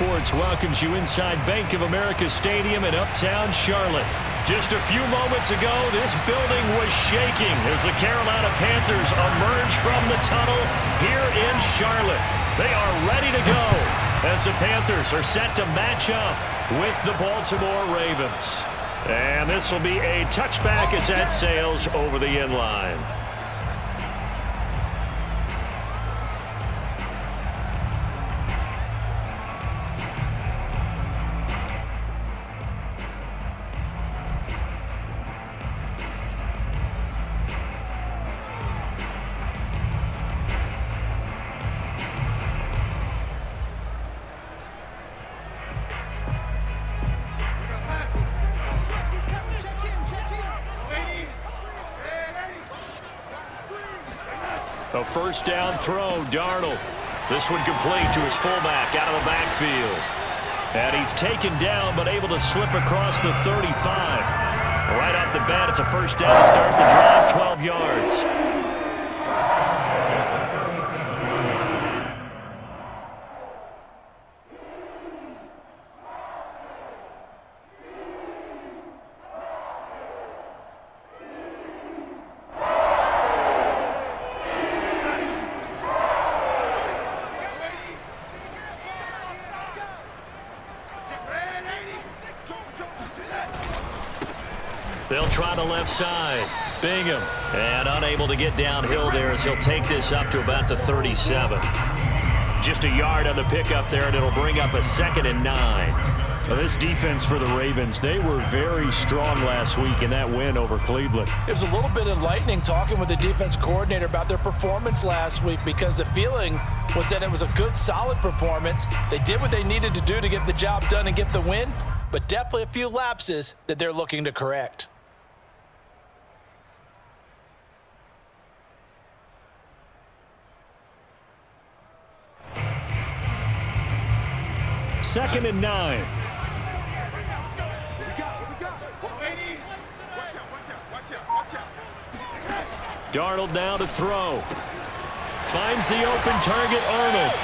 Sports welcomes you inside Bank of America Stadium in Uptown Charlotte. Just a few moments ago, this building was shaking as the Carolina Panthers emerge from the tunnel here in Charlotte. They are ready to go as the Panthers are set to match up with the Baltimore Ravens. And this will be a touchback as that sails over the end line. A first down throw, Darnold. This one complete to his fullback out of the backfield. And he's taken down but able to slip across the 35. Right off the bat, it's a first down to start the drive, 12 yards. They'll try the left side. Bingham. And unable to get downhill there as he'll take this up to about the 37. Just a yard on the pickup there, and it'll bring up a 2nd and 9. Now this defense for the Ravens, they were very strong last week in that win over Cleveland. It was a little bit enlightening talking with the defense coordinator about their performance last week because the feeling was that it was a good, solid performance. They did what they needed to do to get the job done and get the win, but definitely a few lapses that they're looking to correct. Second and 9. Darnold now to throw. Finds the open target, Arnold.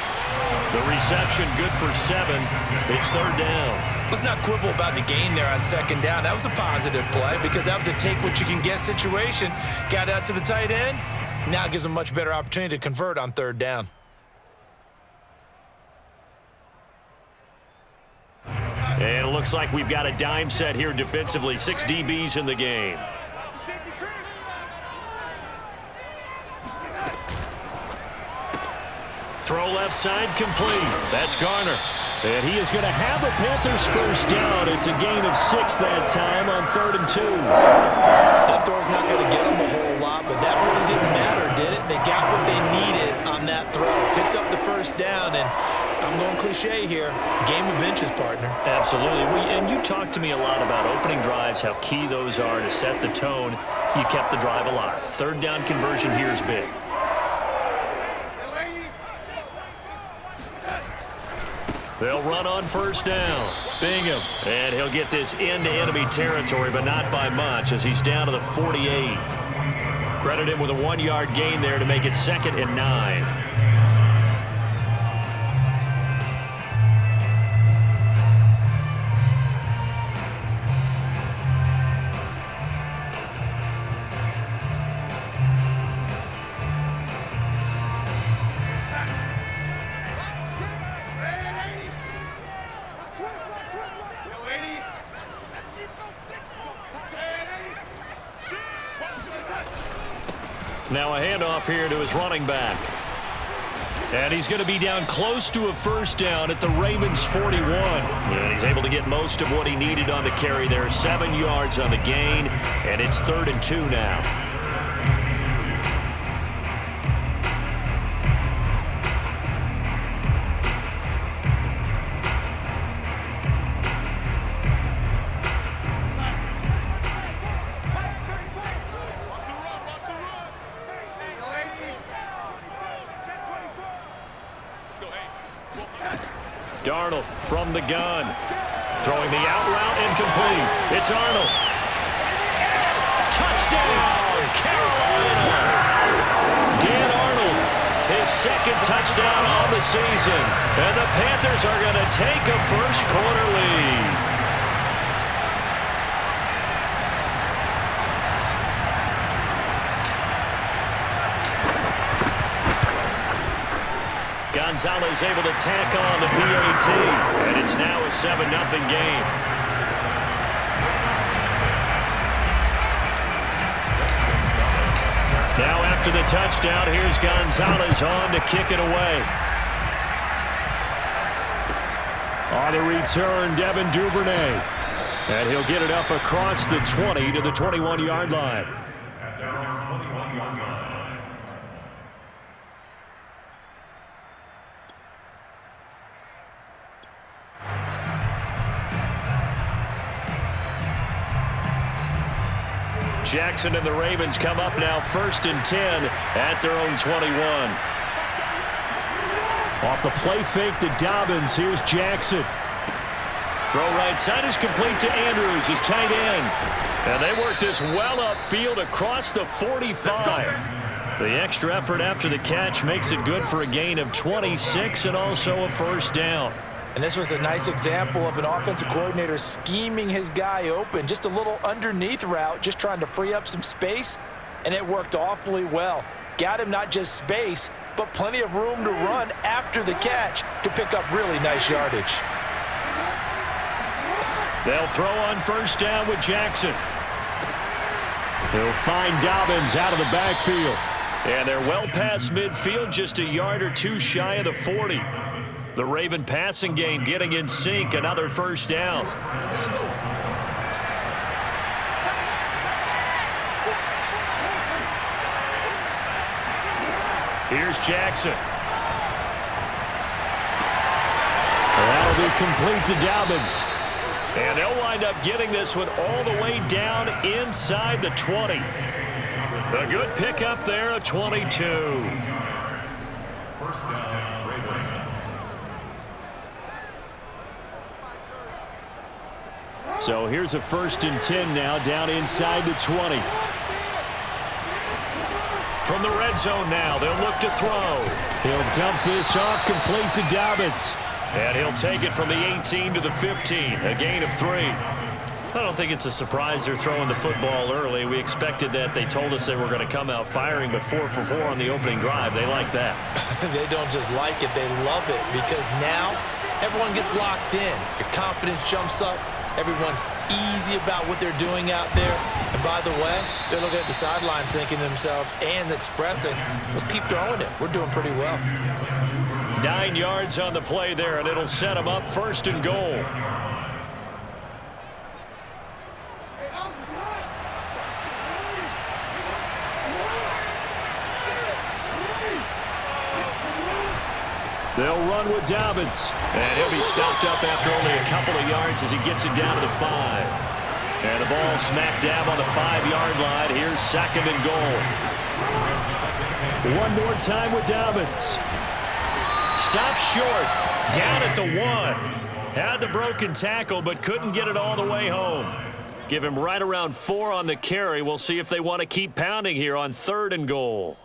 The reception good for 7. It's 3rd down. Let's not quibble about the gain there on 2nd down. That was a positive play because that was a take-what-you-can-get situation. Got out to the tight end. Now it gives them a much better opportunity to convert on 3rd down. And it looks like we've got a dime set here defensively. 6 DBs in the game. Throw left side complete. That's Garner. And he is going to have a Panthers first down. It's a gain of 6 that time on 3rd and 2. That throw's not going to get them a whole lot, but that really didn't matter, did it? They got what they needed on that throw. Picked up the first down, and I'm going cliche here. Game of inches, partner. Absolutely. And you talked to me a lot about opening drives, how key those are to set the tone. You kept the drive alive. 3rd down conversion here is big. They'll run on first down. Bingham. And he'll get this into enemy territory, but not by much as he's down to the 48. Credit him with a 1-yard gain there to make it 2nd and 9. Now a handoff here to his running back. And he's going to be down close to a first down at the Ravens 41. And he's able to get most of what he needed on the carry there. 7 yards on the gain, and it's 3rd and 2 now. Darnold from the gun. Throwing the out route incomplete. It's Arnold. Touchdown, Carolina! Dan Arnold, his second touchdown on the season. And the Panthers are going to take a first-quarter lead. Gonzalez able to tack on the PAT, and it's now a 7-0 game. Now after the touchdown, here's Gonzalez on to kick it away. On the return, Devin Duvernay. And he'll get it up across the 20 to the 21-yard line. Jackson and the Ravens come up now 1st and 10 at their own 21. Off the play fake to Dobbins. Here's Jackson. Throw right side is complete to Andrews, his tight end. And they work this well upfield across the 45. The extra effort after the catch makes it good for a gain of 26 and also a first down. And this was a nice example of an offensive coordinator scheming his guy open. Just a little underneath route, just trying to free up some space, and it worked awfully well. Got him not just space, but plenty of room to run after the catch to pick up really nice yardage. They'll throw on first down with Jackson. He'll find Dobbins out of the backfield. And they're well past midfield, just a yard or two shy of the 40. The Raven passing game getting in sync, another first down. Here's Jackson. That'll be complete to Dobbins. And they'll wind up getting this one all the way down inside the 20. A good pickup there, a 22. First down, Ravens. So here's a 1st and 10 now down inside the 20. From the red zone now, they'll look to throw. He'll dump this off complete to Dobbins. And he'll take it from the 18 to the 15, a gain of 3. I don't think it's a surprise they're throwing the football early. We expected that. They told us they were going to come out firing, but 4 for 4 on the opening drive. They like that. They don't just like it, they love it, because now everyone gets locked in. Your confidence jumps up. Everyone's easy about what they're doing out there. And by the way, they're looking at the sideline thinking to themselves and expressing, let's keep throwing it. We're doing pretty well. 9 yards on the play there, and it'll set them up 1st and goal. They'll run with Dobbins. And he'll be stopped up after only a couple of yards as he gets it down to the 5. And the ball smack dab on the 5-yard line. Here's 2nd and goal. One more time with Dobbins. Stop short. Down at the 1. Had the broken tackle, but couldn't get it all the way home. Give him right around 4 on the carry. We'll see if they want to keep pounding here on 3rd and goal.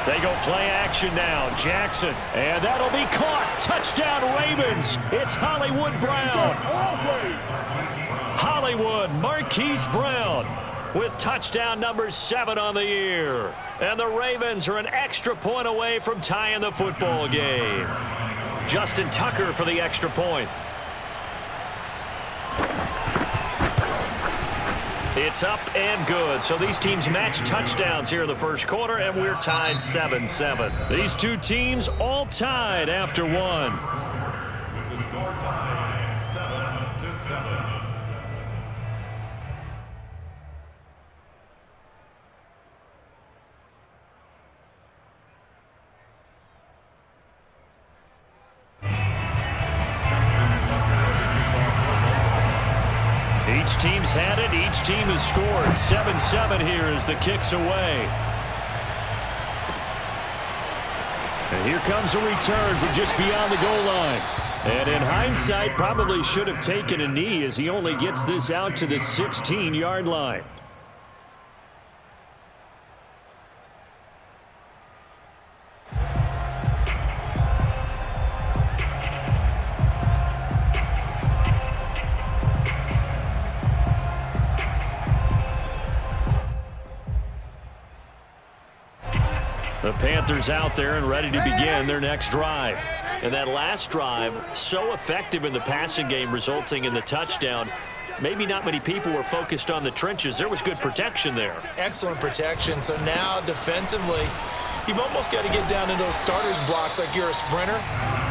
They go play action now. Jackson. And that'll be caught. Touchdown Ravens. It's Hollywood Brown. Hollywood Marquise Brown with touchdown number 7 on the year. And the Ravens are an extra point away from tying the football game. Justin Tucker for the extra point. It's up and good. So these teams match touchdowns here in the first quarter, and we're tied 7-7. These two teams all tied after 1. With the score tied 7-7. Each team's had it. Each team has scored. 7-7 here as the kick's away. And here comes a return from just beyond the goal line. And in hindsight, probably should have taken a knee as he only gets this out to the 16-yard line. The Panthers out there and ready to begin their next drive. And that last drive, so effective in the passing game, resulting in the touchdown. Maybe not many people were focused on the trenches. There was good protection there. Excellent protection. So now defensively, you've almost got to get down in those starters blocks like you're a sprinter.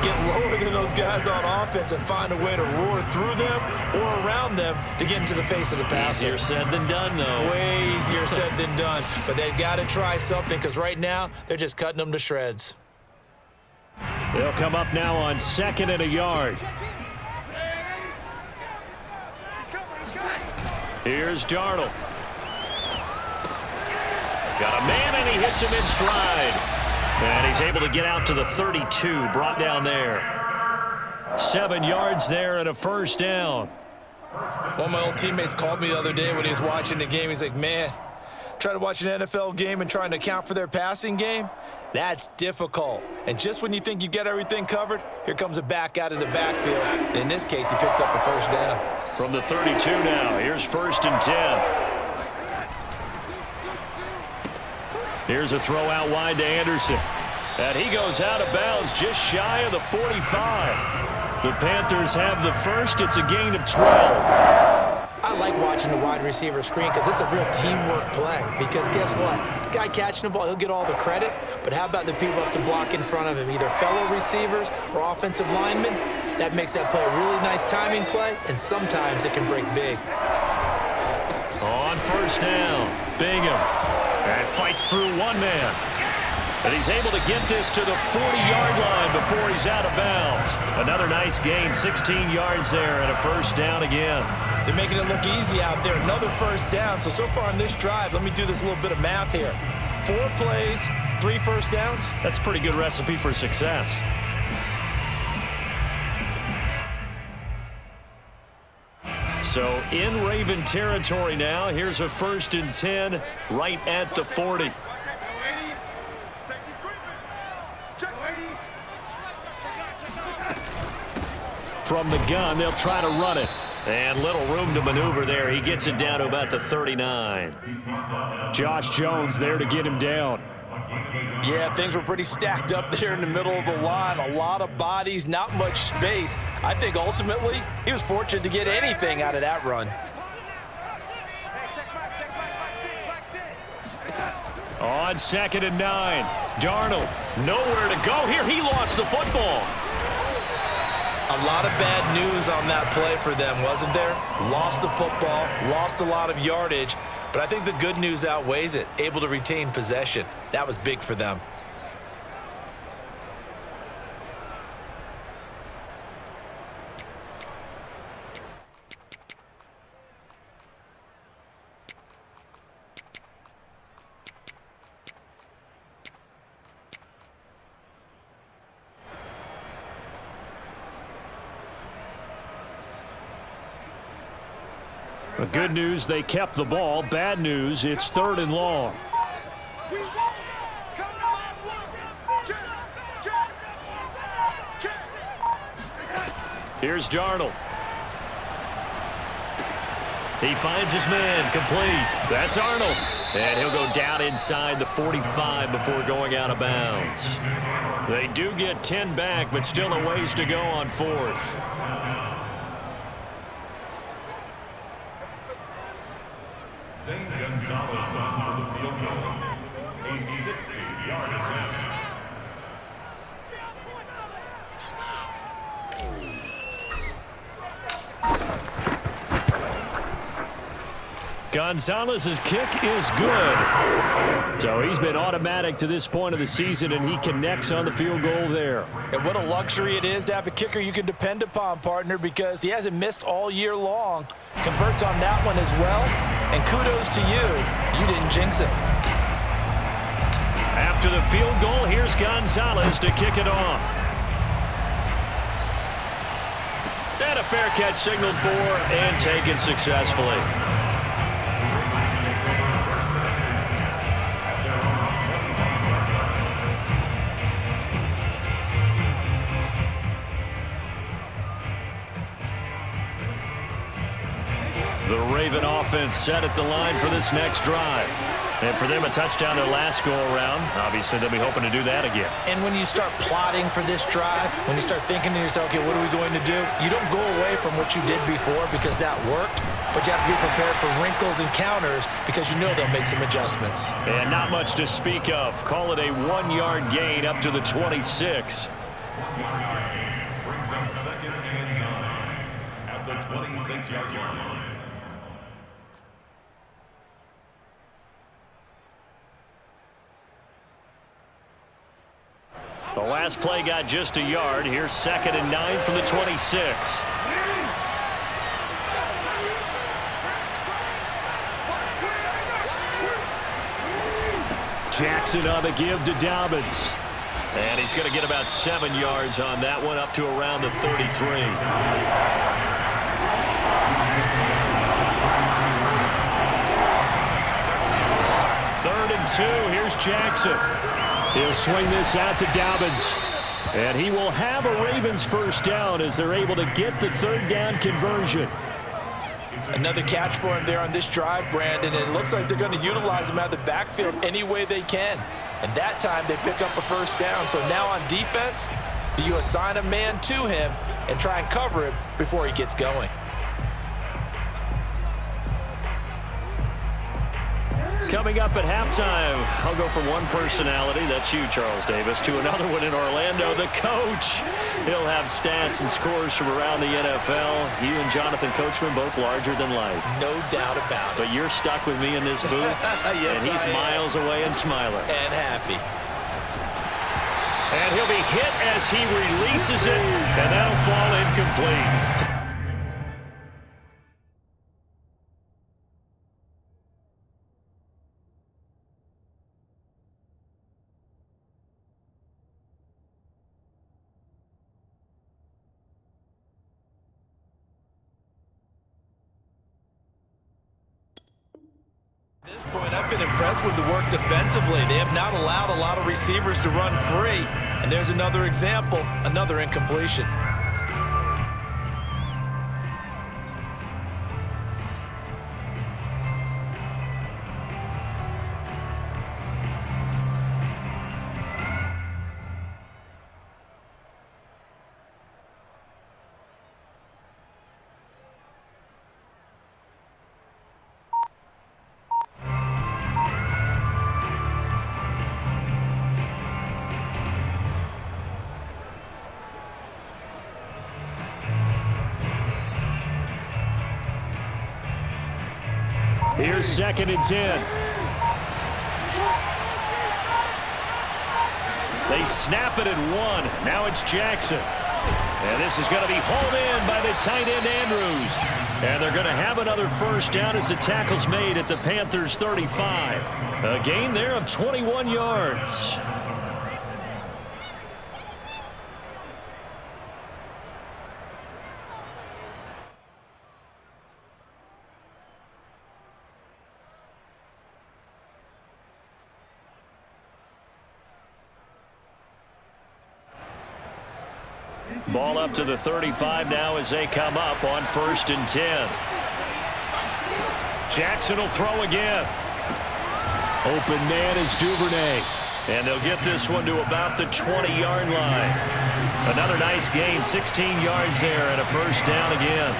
Get lower than those guys on offense and find a way to roar through them or around them to get into the face of the passer. Easier said than done, though. Way easier said than done. But they've got to try something because right now they're just cutting them to shreds. They'll come up now on 2nd and a yard. Here's Darnold. Got a man, and he hits him in stride. And he's able to get out to the 32, brought down there. 7 yards there and a first down. One of my old teammates called me the other day when he was watching the game. He's like, man, trying to watch an NFL game and trying to account for their passing game, that's difficult. And just when you think you get everything covered, here comes a back out of the backfield. And in this case, he picks up a first down. From the 32 now, here's 1st and 10. Here's a throw out wide to Anderson. And he goes out of bounds just shy of the 45. The Panthers have the first. It's a gain of 12. I like watching the wide receiver screen because it's a real teamwork play. Because guess what? The guy catching the ball, he'll get all the credit. But how about the people up to block in front of him, either fellow receivers or offensive linemen? That makes that play a really nice timing play, and sometimes it can break big. On first down, Bingham. And fights through one man. And he's able to get this to the 40-yard line before he's out of bounds. Another nice gain, 16 yards there, and a first down again. They're making it look easy out there. Another first down. So far on this drive, let me do this little bit of math here. 4 plays, 3 first downs. That's a pretty good recipe for success. So in Raven territory now. Here's a 1st and 10 right at the 40. From the gun, they'll try to run it. And little room to maneuver there. He gets it down to about the 39. Josh Jones there to get him down. Yeah, things were pretty stacked up there in the middle of the line. A lot of bodies, not much space. I think ultimately he was fortunate to get anything out of that run. On 2nd and 9, Darnold nowhere to go here. He lost the football. A lot of bad news on that play for them, wasn't there? Lost the football, lost a lot of yardage, but I think the good news outweighs it. Able to retain possession. That was big for them. The good news, they kept the ball. Bad news, it's 3rd and long. Here's Darnold. He finds his man, complete. That's Arnold. And he'll go down inside the 45 before going out of bounds. They do get 10 back, but still a ways to go on 4th. Gonzalez on for the field goal. A 60-yard attempt. Gonzalez's kick is good. So he's been automatic to this point of the season, and he connects on the field goal there. And what a luxury it is to have a kicker you can depend upon, partner, because he hasn't missed all year long. Converts on that one as well. And kudos to you. You didn't jinx it. After the field goal, here's Gonzalez to kick it off. And a fair catch signaled for and taken successfully. The Raven offense set at the line for this next drive. And for them, a touchdown their last go-around. Obviously, they'll be hoping to do that again. And when you start plotting for this drive, when you start thinking to yourself, okay, what are we going to do? You don't go away from what you did before because that worked, but you have to be prepared for wrinkles and counters because you know they'll make some adjustments. And not much to speak of. Call it a 1-yard gain up to the 26. Brings up 2nd and 9 at the 26-yard line. The last play got just a yard. Here's 2nd and 9 from the 26. Jackson on the give to Dobbins. And he's going to get about 7 yards on that one, up to around the 33. 3rd and 2. Here's Jackson. He'll swing this out to Dobbins. And he will have a Ravens first down as they're able to get the 3rd down conversion. Another catch for him there on this drive, Brandon. And it looks like they're going to utilize him out of the backfield any way they can. And that time they pick up a first down. So now on defense, do you assign a man to him and try and cover him before he gets going? Coming up at halftime, I'll go from one personality, that's you, Charles Davis, to another one in Orlando, the coach. He'll have stats and scores from around the NFL. You and Jonathan Coachman, both larger than life. No doubt about it. But you're stuck with me in this booth, yes, and he's miles away and smiling. And happy. And he'll be hit as he releases it, and that'll fall incomplete. At this point, I've been impressed with the work defensively. They have not allowed a lot of receivers to run free. And there's another example, another incompletion. Here's 2nd and 10. They snap it at 1. Now it's Jackson. And this is going to be hauled in by the tight end Andrews. And they're going to have another first down as the tackle's made at the Panthers 35. A gain there of 21 yards. Ball up to the 35 now as they come up on 1st and 10. Jackson will throw again. Open man is Duvernay. And they'll get this one to about the 20-yard line. Another nice gain, 16 yards there, and a first down again.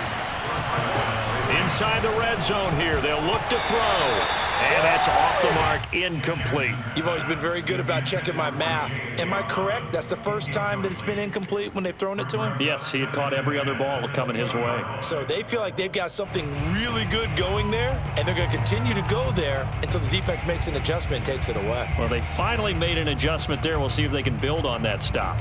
Inside the red zone here, they'll look to throw. And that's off the mark, incomplete. You've always been very good about checking my math. Am I correct? That's the first time that it's been incomplete when they've thrown it to him? Yes, he had caught every other ball coming his way. So they feel like they've got something really good going there, and they're going to continue to go there until the defense makes an adjustment and takes it away. Well, they finally made an adjustment there. We'll see if they can build on that stop.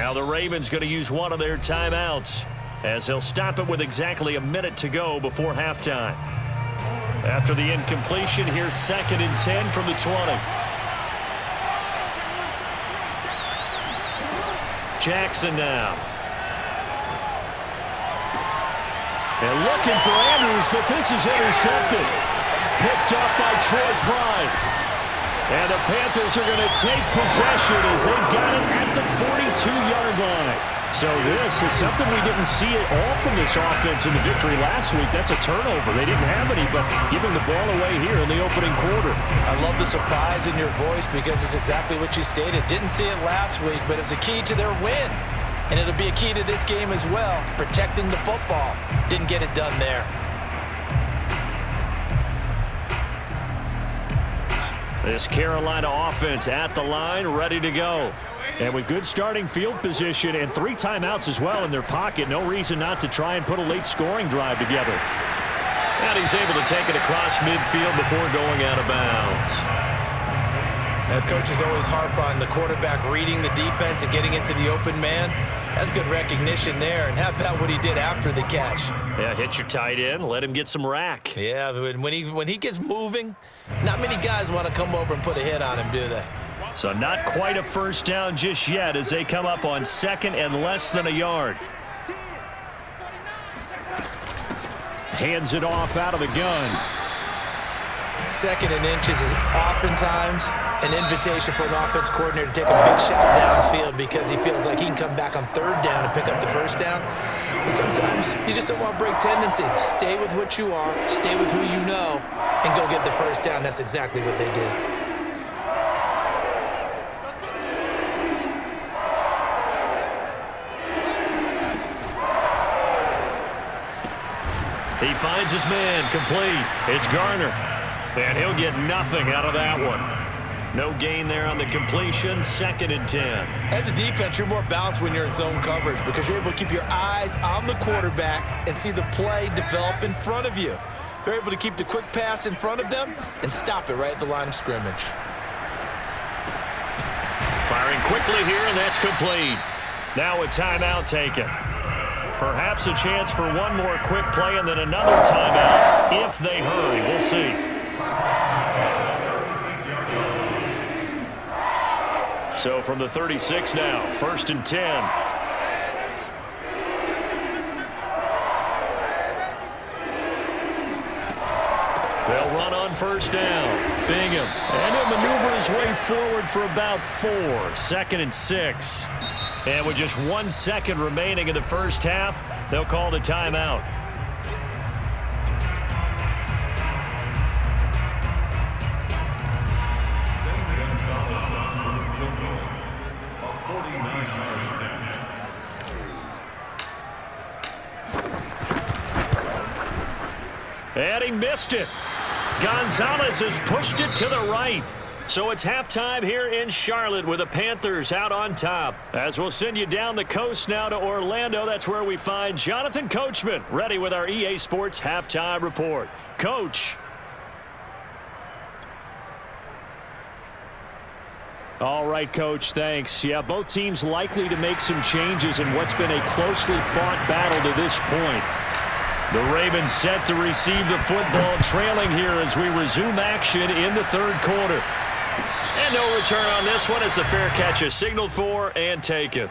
Now the Ravens going to use one of their timeouts as they'll stop it with exactly a minute to go before halftime. After the incompletion, here's 2nd and 10 from the 20. Jackson now. And looking for Andrews, but this is intercepted. Picked up by Troy Pride. And the Panthers are going to take possession as they've got it at the 42-yard line. So this is something we didn't see at all from this offense in the victory last week. That's a turnover. They didn't have any, but giving the ball away here in the opening quarter. I love the surprise in your voice because it's exactly what you stated. Didn't see it last week, but it was a key to their win. And it'll be a key to this game as well, protecting the football. Didn't get it done there. This Carolina offense at the line, ready to go. And with good starting field position and 3 timeouts as well in their pocket, no reason not to try and put a late scoring drive together. And he's able to take it across midfield before going out of bounds. Coaches always harp on the quarterback reading the defense and getting into the open man. That's good recognition there. And how about what he did after the catch? Yeah, hit your tight end, let him get some rack. Yeah, when he gets moving, not many guys want to come over and put a hit on him, do they? So not quite a first down just yet as they come up on 2nd and less than a yard. Hands it off out of the gun. 2nd and inches is oftentimes an invitation for an offense coordinator to take a big shot downfield because he feels like he can come back on 3rd down and pick up the 1st down. But sometimes you just don't want to break tendency. Stay with what you are, stay with who you know, and go get the 1st down. That's exactly what they did. He finds his man, complete. It's Garner. And he'll get nothing out of that one. No gain there on the completion, 2nd and 10. As a defense, you're more balanced when you're in zone coverage because you're able to keep your eyes on the quarterback and see the play develop in front of you. They're able to keep the quick pass in front of them and stop it right at the line of scrimmage. Firing quickly here, and that's complete. Now a timeout taken. Perhaps a chance for one more quick play and then another timeout if they hurry. We'll see. So from the 36 now, 1st and 10. They'll run on 1st down. Bingham. And he'll maneuver his way forward for about 4. 2nd and 6. And with just 1 second remaining in the first half, they'll call the timeout. And he missed it. Gonzalez has pushed it to the right. So it's halftime here in Charlotte with the Panthers out on top. As we'll send you down the coast now to Orlando, that's where we find Jonathan Coachman ready with our EA Sports Halftime Report. Coach. All right, Coach, thanks. Yeah, both teams likely to make some changes in what's been a closely fought battle to this point. The Ravens set to receive the football, trailing here as we resume action in the 3rd quarter. And no return on this one as the fair catch is signaled for and taken.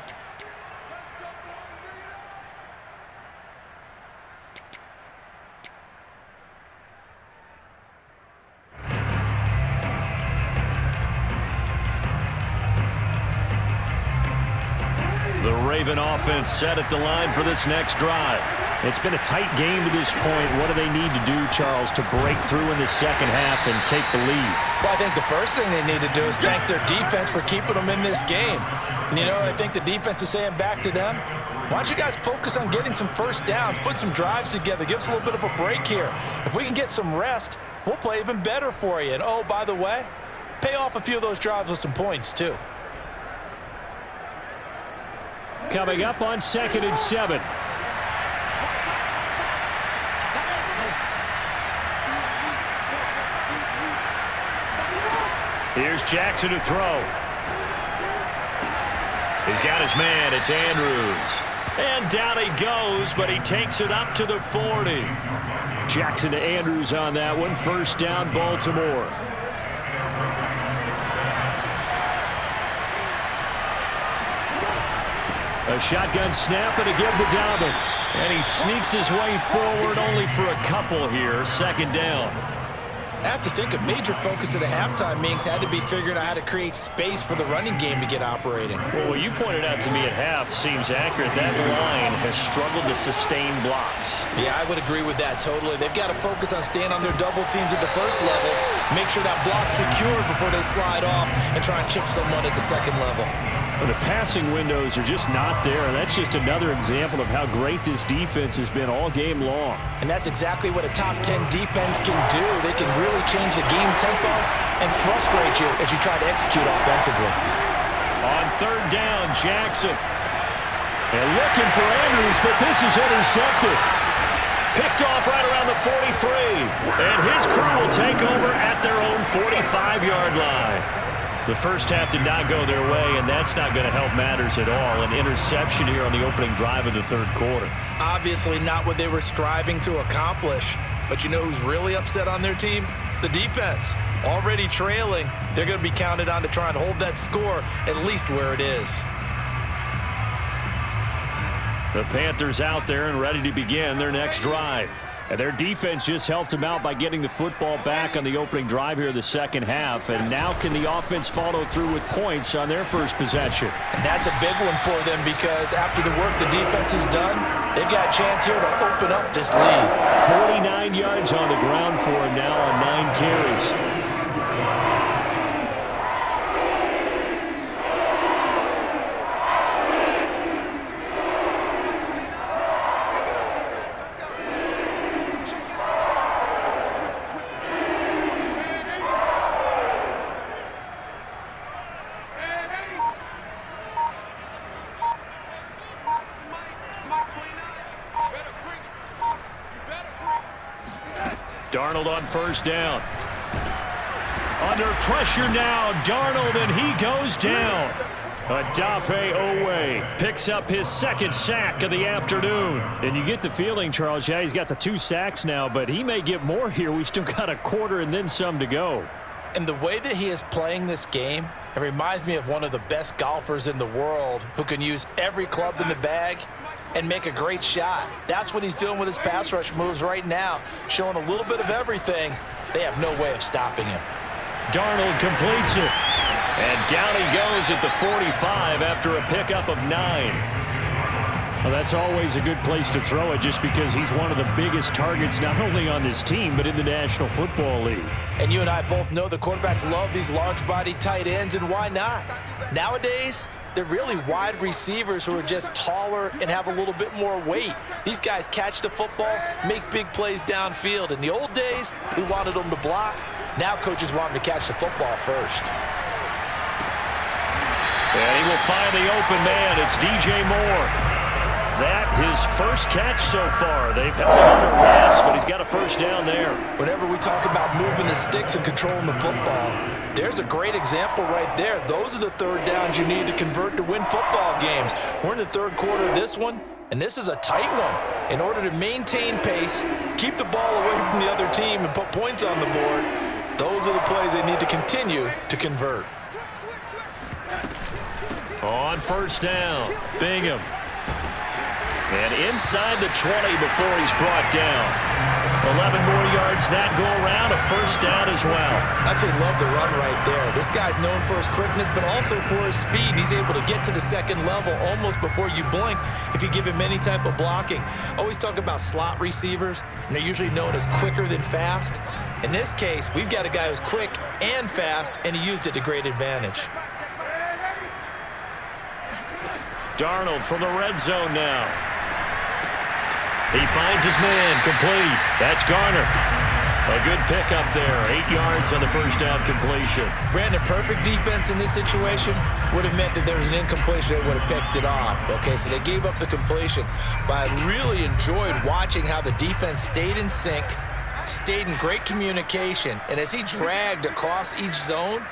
The Raven offense set at the line for this next drive. It's been a tight game to this point. What do they need to do, Charles, to break through in the second half and take the lead? Well, I think the first thing they need to do is thank their defense for keeping them in this game. And, you know, I think the defense is saying back to them, why don't you guys focus on getting some first downs, put some drives together, give us a little bit of a break here. If we can get some rest, we'll play even better for you. And, oh, by the way, pay off a few of those drives with some points, too. Coming up on 2nd and 7. Here's Jackson to throw. He's got his man. It's Andrews. And down he goes, but he takes it up to the 40. Jackson to Andrews on that one. First down, Baltimore. A shotgun snap and a give to Dobbins. And he sneaks his way forward only for a couple here. Second down. I have to think a major focus of the halftime meetings had to be figuring out how to create space for the running game to get operating. Well, what you pointed out to me at half seems accurate. That line has struggled to sustain blocks. Yeah, I would agree with that totally. They've got to focus on staying on their double teams at the first level, make sure that block's secured before they slide off and try and chip someone at the second level. Well, the passing windows are just not there, and that's just another example of how great this defense has been all game long. And that's exactly what a top 10 defense can do. They can really change the game tempo and frustrate you as you try to execute offensively. On third down, Jackson. And looking for Andrews, but this is intercepted. Picked off right around the 43. And his crew will take over at their own 45-yard line. The first half did not go their way, and that's not going to help matters at all. An interception here on the opening drive of the third quarter. Obviously not what they were striving to accomplish. But you know who's really upset on their team? The defense. Already trailing. They're going to be counted on to try and hold that score at least where it is. The Panthers out there and ready to begin their next drive. And their defense just helped them out by getting the football back on the opening drive here in the second half. And now can the offense follow through with points on their first possession? And that's a big one for them because after the work the defense has done, they've got a chance here to open up this lead. 49 yards on the ground for him now on 9 carries. Darnold on first down. Under pressure now, Darnold, and he goes down. Odafe Owe picks up his second sack of the afternoon. And you get the feeling, Charles, yeah, he's got the 2 sacks now, but he may get more here. We still got a quarter and then some to go. And the way that he is playing this game, it reminds me of one of the best golfers in the world who can use every club in the bag and make a great shot. That's what he's doing with his pass rush moves right now, showing a little bit of everything. They have no way of stopping him. Darnold completes it. And down he goes at the 45 after a pickup of 9. Well, that's always a good place to throw it just because he's one of the biggest targets not only on this team but in the National Football League. And you and I both know the quarterbacks love these large-body tight ends, and why not? Nowadays, they're really wide receivers who are just taller and have a little bit more weight. These guys catch the football, make big plays downfield. In the old days, we wanted them to block. Now coaches want them to catch the football first. And he will find the open man. It's DJ Moore. That his first catch so far. They've held him under wraps, but he's got a first down there. Whenever we talk about moving the sticks and controlling the football, there's a great example right there. Those are the third downs you need to convert to win football games. We're in the third quarter of this one, and this is a tight one. In order to maintain pace, keep the ball away from the other team, and put points on the board, those are the plays they need to continue to convert. On first down, Bingham. And inside the 20 before he's brought down. 11 more yards that go around, a first down as well. I absolutely love the run right there. This guy's known for his quickness, but also for his speed. He's able to get to the second level almost before you blink if you give him any type of blocking. Always talk about slot receivers, and they're usually known as quicker than fast. In this case, we've got a guy who's quick and fast, and he used it to great advantage. Darnold from the red zone now. He finds his man, complete. That's Garner. A good pickup there, 8 yards on the first down completion. Brandon, perfect defense in this situation would have meant that there was an incompletion. They would have picked it off. Okay, so they gave up the completion. But I really enjoyed watching how the defense stayed in sync, stayed in great communication, and as he dragged across each zone,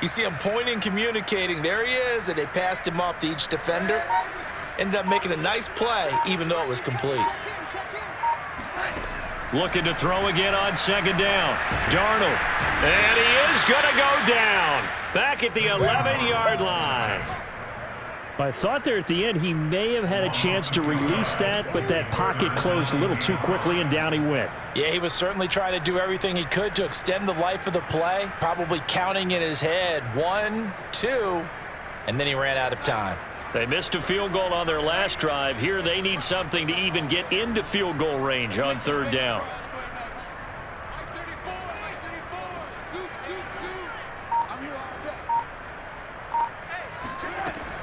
You see him pointing, communicating. There he is, and they passed him off to each defender. Ended up making a nice play, even though it was complete. Looking to throw again on second down. Darnold. And he is going to go down. Back at the 11-yard line. I thought there at the end he may have had a chance to release that, but that pocket closed a little too quickly, and down he went. Yeah, he was certainly trying to do everything he could to extend the life of the play, probably counting in his head 1, 2, and then he ran out of time. They missed a field goal on their last drive. Here they need something to even get into field goal range on third down.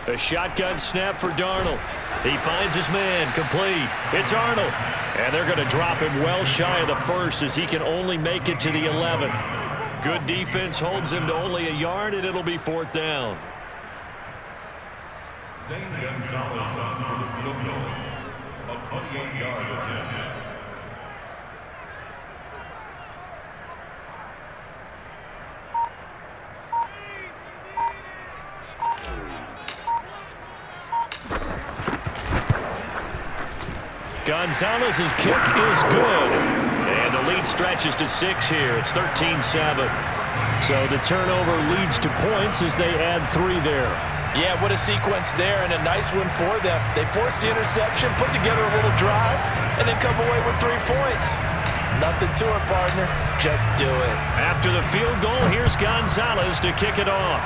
A shotgun snap for Darnold. He finds his man, complete. It's Arnold. And they're going to drop him well shy of the first as he can only make it to the 11. Good defense holds him to only a yard, and it'll be fourth down. Zane Gonzalez on for the field goal. A 28-yard attempt. Gonzalez's kick is good. And the lead stretches to 6 here. It's 13-7. So the turnover leads to points as they add 3 there. Yeah, what a sequence there, and a nice one for them. They forced the interception, put together a little drive, and then come away with 3 points. Nothing to it, partner. Just do it. After the field goal, here's Gonzalez to kick it off.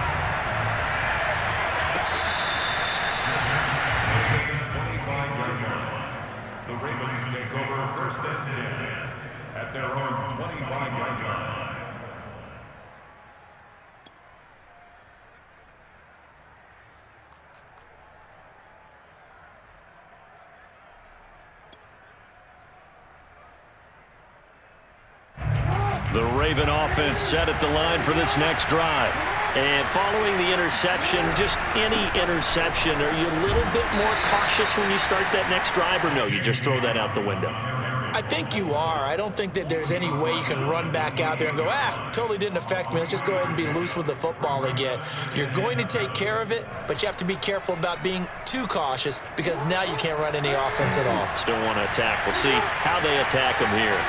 The Ravens take over first and 10 at their own 25-yard line. The Raven offense set at the line for this next drive. And following the interception, just any interception, are you a little bit more cautious when you start that next drive, or no, you just throw that out the window? I think you are. I don't think that there's any way you can run back out there and go, totally didn't affect me. Let's just go ahead and be loose with the football again. You're going to take care of it, but you have to be careful about being too cautious because now you can't run any offense at all. Still want to attack. We'll see how they attack them here.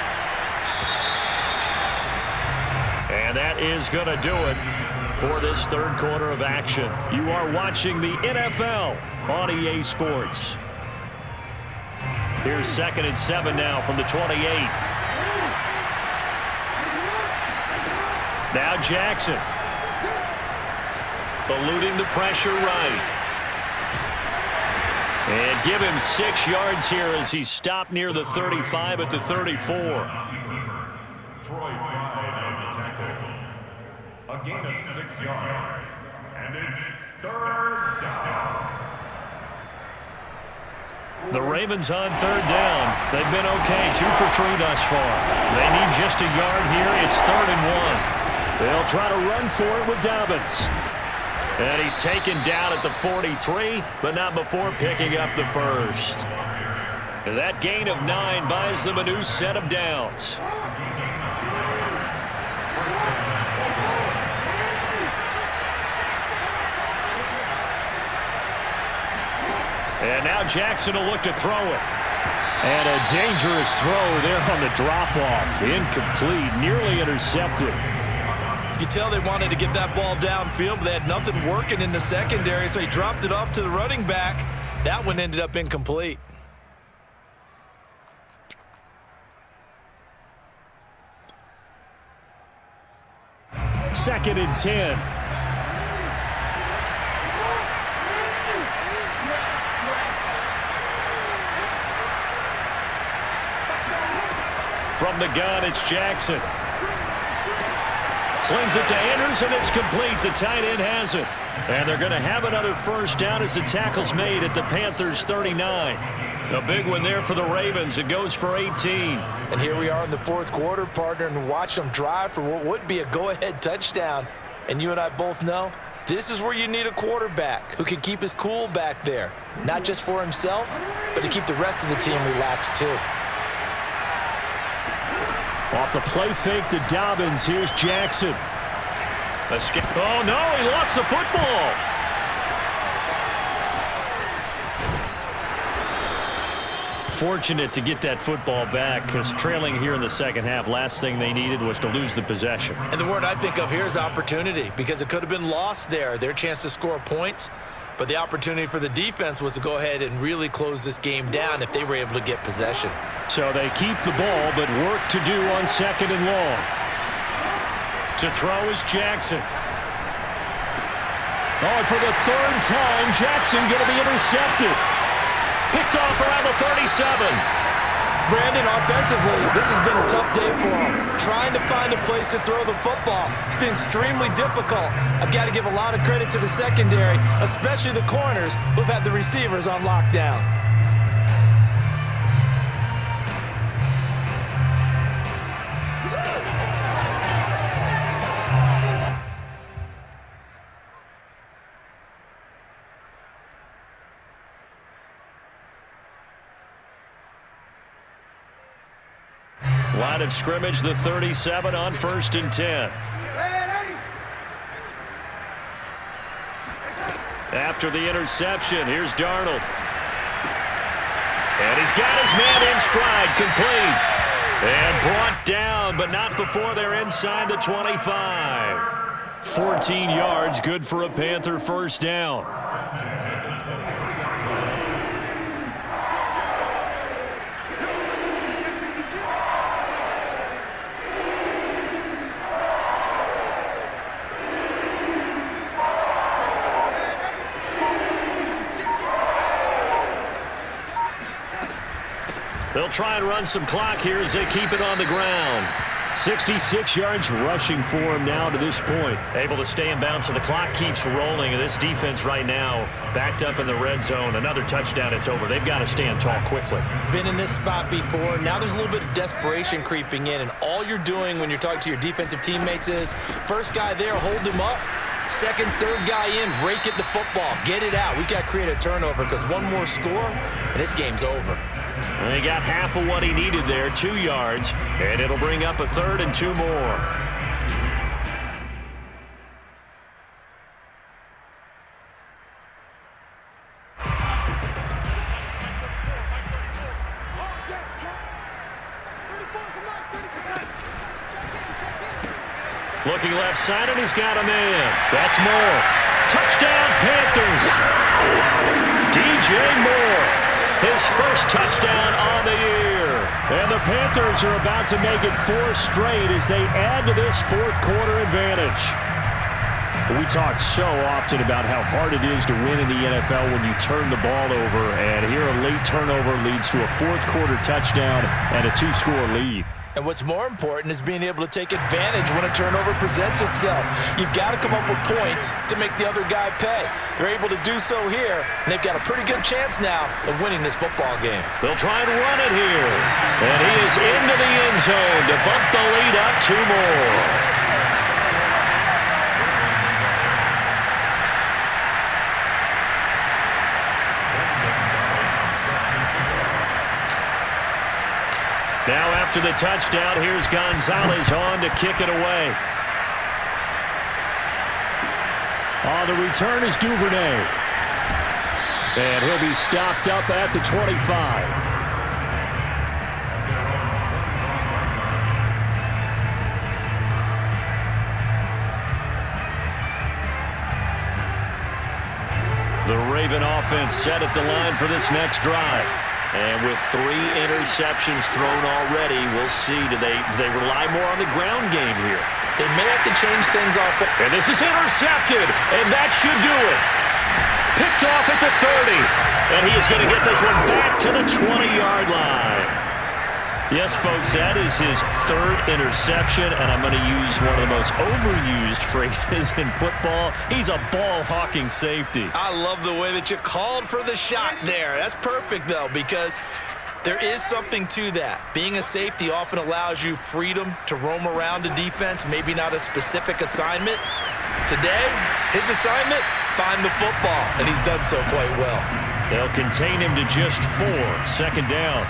And that is going to do it for this third quarter of action. You are watching the NFL on EA Sports. Here's 2nd and 7 now from the 28. Now Jackson. Eluding the pressure right. And give him 6 yards here as he's stopped near the 35 at the 34. A gain of 6 yards, and it's third down. The Ravens on third down. They've been okay, 2 for 3 thus far. They need just a yard here. It's 3rd and 1. They'll try to run for it with Dobbins. And he's taken down at the 43, but not before picking up the first. That gain of 9 buys them a new set of downs. And now Jackson will look to throw it. And a dangerous throw there on the drop-off. Incomplete, nearly intercepted. You could tell they wanted to get that ball downfield, but they had nothing working in the secondary, so he dropped it off to the running back. That one ended up incomplete. Second and 10. From the gun, it's Jackson. Slings it to Anders, and it's complete. The tight end has it. And they're going to have another first down as the tackle's made at the Panthers' 39. A big one there for the Ravens. It goes for 18. And here we are in the fourth quarter, partner, and watch them drive for what would be a go-ahead touchdown. And you and I both know this is where you need a quarterback who can keep his cool back there. Not just for himself, but to keep the rest of the team relaxed too. Off the play fake to Dobbins, here's Jackson. Oh, no, he lost the football. Fortunate to get that football back because trailing here in the second half, last thing they needed was to lose the possession. And the word I think of here is opportunity, because it could have been lost there, their chance to score points. But the opportunity for the defense was to go ahead and really close this game down if they were able to get possession. So they keep the ball, but work to do on second and long. To throw is Jackson. Oh, and for the third time, Jackson going to be intercepted. Picked off around the 37. Brandon, offensively, this has been a tough day for him. Trying to find a place to throw the football. It's been extremely difficult. I've got to give a lot of credit to the secondary, especially the corners who've had the receivers on lockdown. Line of scrimmage, the 37 on 1st and 10. After the interception, here's Darnold. And he's got his man in stride, complete. And brought down, but not before they're inside the 25. 14 yards, good for a Panther first down. They'll try and run some clock here as they keep it on the ground. 66 yards rushing for him now to this point. Able to stay in bounds, so the clock keeps rolling. And this defense right now backed up in the red zone. Another touchdown, it's over. They've got to stand tall quickly. Been in this spot before. Now there's a little bit of desperation creeping in. And all you're doing when you're talking to your defensive teammates is, first guy there, hold him up. Second, third guy in, rake at the football. Get it out. We've got to create a turnover because one more score, and this game's over. And he got half of what he needed there, 2 yards, and it'll bring up a 3rd and 2 more. Looking left side, and he's got a man. That's Moore. Touchdown, Panthers. DJ Moore. His first touchdown on the year. And the Panthers are about to make it 4 straight as they add to this fourth quarter advantage. We talk so often about how hard it is to win in the NFL when you turn the ball over. And here a late turnover leads to a fourth quarter touchdown and a 2-score lead. And what's more important is being able to take advantage when a turnover presents itself. You've got to come up with points to make the other guy pay. They're able to do so here, and they've got a pretty good chance now of winning this football game. They'll try and run it here. And he is into the end zone to bump the lead up 2 more. Now after the touchdown, here's Gonzalez on to kick it away. On the return is Duvernay. And he'll be stopped up at the 25. The Raven offense set at the line for this next drive. And with 3 interceptions thrown already, we'll see. Do they rely more on the ground game here? They may have to change things off. And this is intercepted, and that should do it. Picked off at the 30. And he is going to get this one back to the 20-yard line. Yes, folks, that is his 3rd interception, and I'm going to use one of the most overused phrases in football. He's a ball-hawking safety. I love the way that you called for the shot there. That's perfect, though, because there is something to that. Being a safety often allows you freedom to roam around a defense, maybe not a specific assignment. Today, his assignment, find the football, and he's done so quite well. They'll contain him to just 4, second down.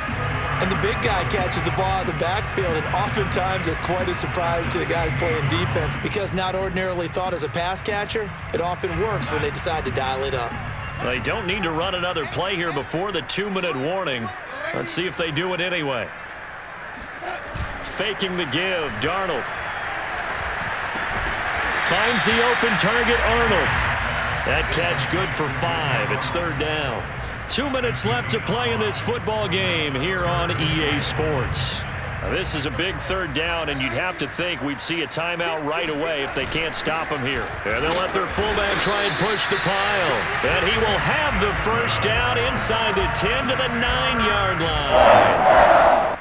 And the big guy catches the ball in the backfield, and oftentimes it's quite a surprise to the guys playing defense because not ordinarily thought as a pass catcher, it often works when they decide to dial it up. They don't need to run another play here before the 2-minute warning. Let's see if they do it anyway. Faking the give, Darnold. Finds the open target, Arnold. That catch good for 5. It's 3rd down. 2 minutes left to play in this football game here on EA Sports. Now, this is a big 3rd down, and you'd have to think we'd see a timeout right away if they can't stop him here. And they'll let their fullback try and push the pile. And he will have the 1st down inside the 10 to the 9-yard line.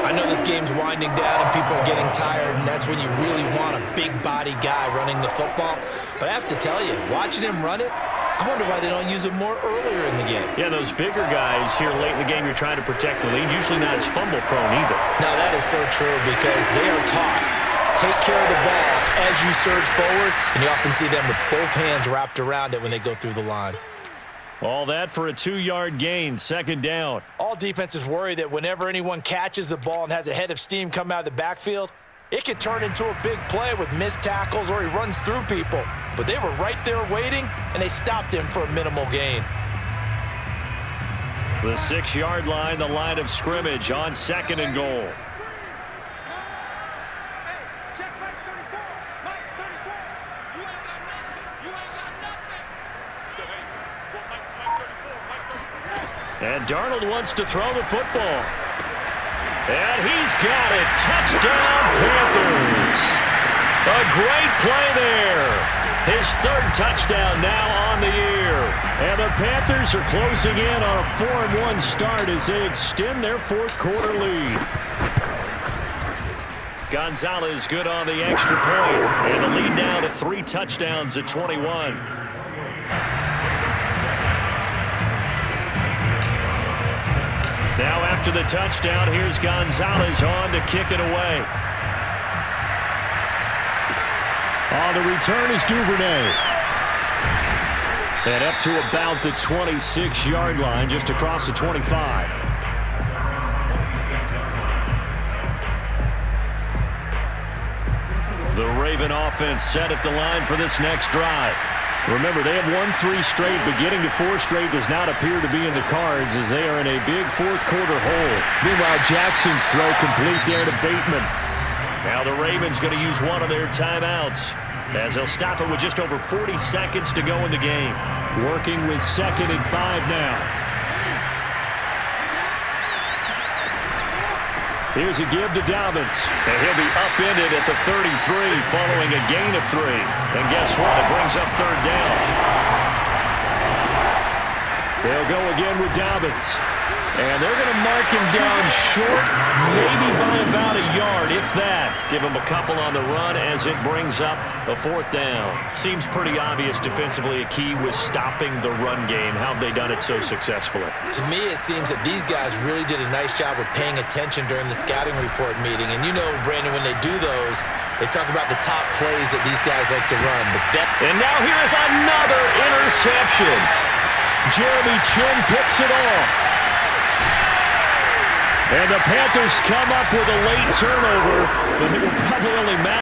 I know this game's winding down and people are getting tired, and that's when you really want a big-body guy running the football. But I have to tell you, watching him run it, I wonder why they don't use him more earlier in the game. Yeah, those bigger guys here late in the game, you're trying to protect the lead, usually not as fumble-prone either. Now, that is so true because they are taught, take care of the ball as you surge forward, and you often see them with both hands wrapped around it when they go through the line. All that for a 2-yard gain, 2nd down. All defenses worry that whenever anyone catches the ball and has a head of steam come out of the backfield, it could turn into a big play with missed tackles or he runs through people. But they were right there waiting, and they stopped him for a minimal gain. The 6-yard line, the line of scrimmage on 2nd and goal. And Darnold wants to throw the football. And he's got it. Touchdown, Panthers. A great play there. His 3rd touchdown now on the year. And the Panthers are closing in on a 4-1 start as they extend their 4th quarter lead. Gonzalez good on the extra point. And the lead now to 3 touchdowns at 21. Now after the touchdown, here's Gonzalez on to kick it away. On the return is Duvernay. And up to about the 26-yard line, just across the 25. The Raven offense set at the line for this next drive. Remember, they have won 3 straight, but getting to 4 straight does not appear to be in the cards as they are in a big 4th quarter hole. Meanwhile, Jackson's throw complete there to Bateman. Now the Ravens going to use one of their timeouts as they'll stop it with just over 40 seconds to go in the game. Working with 2nd and 5 now. Here's a give to Dobbins, and he'll be upended at the 33 following a gain of 3. And guess what? It brings up 3rd down. They'll go again with Dobbins. And they're going to mark him down short, maybe by about a yard, if that. Give him a couple on the run as it brings up a 4th down. Seems pretty obvious defensively a key was stopping the run game. How have they done it so successfully? To me, it seems that these guys really did a nice job of paying attention during the scouting report meeting. And you know, Brandon, when they do those, they talk about the top plays that these guys like to run. And now here is another interception. Jeremy Chin picks it off. And the Panthers come up with a late turnover, but it will probably only matter.